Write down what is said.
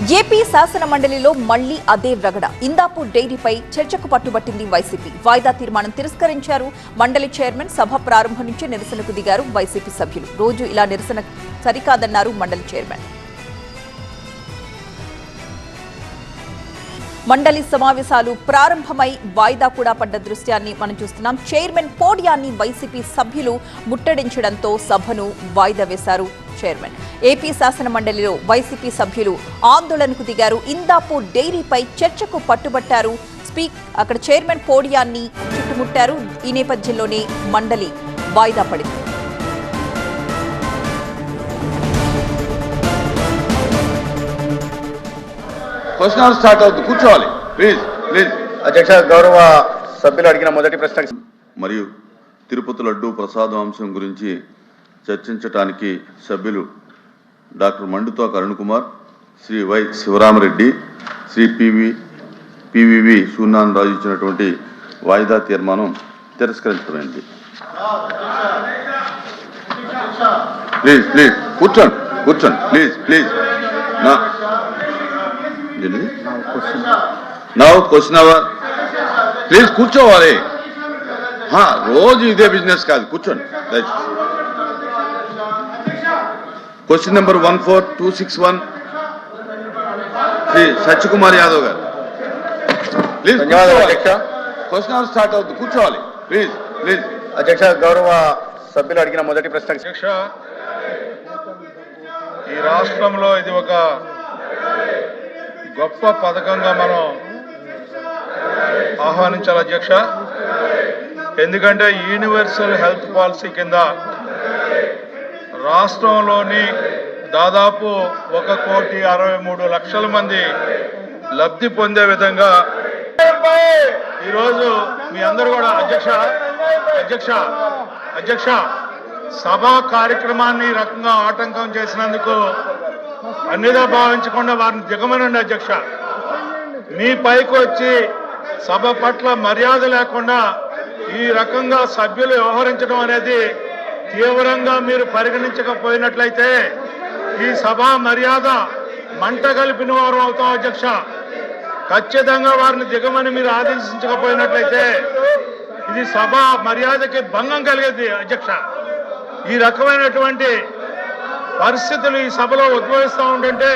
AP శాసన మండలిలో మళ్లీ అదే రగడ. ఇందాపూర్ డైరీపై చర్చకు పట్టుబట్టింది వైసీపీ. వాయిదా తీర్మానం తిరస్కరించారు మండలి చైర్మన్. సభ ప్రారంభం నుంచి నిరసనకు దిగారు వైసీపీ సభ్యులు. రోజు ఇలా నిరసన సరికాదన్నారు మండలి చైర్మన్. మండలి సమావేశాలు ప్రారంభమై వాయిదా కూడా పడ్డ దృశ్యాన్ని మనం చూస్తున్నాం. చైర్మన్ పోడియాన్ని వైసీపీ సభ్యులు ముట్టడించడంతో సభను వాయిదా వేశారు చైర్మన్. ఏపీ శాసన మండలిలో వైసీపీ సభ్యులు ఆందోళనకు దిగారు. ఇందాపూర్ డైరీపై చర్చకు పట్టుబట్టారు. అక్కడ చైర్మన్ పోడియాన్ని చుట్టుముట్టారు. ఈ నేపథ్యంలోనే మండలి వాయిదా పడింది. క్వశ్చన్ స్టార్ట్ అవుతుంది. కూర్చోవాలి ప్లీజ్ ప్లీజ్. అధ్యక్ష, గౌరవ సభ్యులు అడిగిన మొదటి ప్రశ్న మరియు తిరుపతి లడ్డూ ప్రసాదం అంశం గురించి చర్చించడానికి సభ్యులు doctor Mandutoka Arun Kumar, Shri Y Sivaramareddy, Shri PVV Suryanarayana Raju ఇచ్చినటువంటి వాయిదా తీర్మానం తిరస్కరించబడింది. ప్లీజ్ ప్లీజ్ కూర్చోండి కూర్చోండి please please. Question hour please కూర్చోవాలి. రోజు ఇదే బిజినెస్ కాదు, కూర్చోండి. క్వశ్చన్ నెంబర్ 14261 శ్రీ సత్యకుమార్ యాదవ్ గారు. ప్లీజ్ క్వశ్చన్ అవర్ స్టార్ట్ అవుతుంది. కూర్చోవాలి ప్లీజ్ ప్లీజ్. అధ్యక్ష, గౌరవ సభ్యులు అడిగిన మొదటి ప్రశ్న. అధ్యక్ష, ఈ రాష్ట్రంలో ఇది ఒక గొప్ప పథకంగా మనం ఆహ్వానించాలి అధ్యక్ష. ఎందుకంటే యూనివర్సల్ హెల్త్ పాలసీ కింద రాష్ట్రంలోని దాదాపు 1,63,00,000 మంది లబ్ధి పొందే విధంగా ఈరోజు మీ అందరూ కూడా అధ్యక్ష సభా కార్యక్రమాన్ని రకంగా ఆటంకం చేసినందుకు అన్నిదా భావించకుండా వారిని దిగమనండి అధ్యక్ష. మీ పైకి వచ్చి సభ పట్ల మర్యాద లేకుండా ఈ రకంగా సభ్యులు వ్యవహరించడం అనేది తీవ్రంగా మీరు పరిగణించకపోయినట్లయితే ఈ సభా మర్యాద మంట కలిపిన వారు అవుతాం అధ్యక్ష. ఖచ్చితంగా వారిని దిగమని మీరు ఆదేశించకపోయినట్లయితే ఇది సభ మర్యాదకి భంగం కలిగేది అధ్యక్ష. ఈ రకమైనటువంటి పరిస్థితులు ఈ సభలో ఉద్భవిస్తూ ఉంటుంటే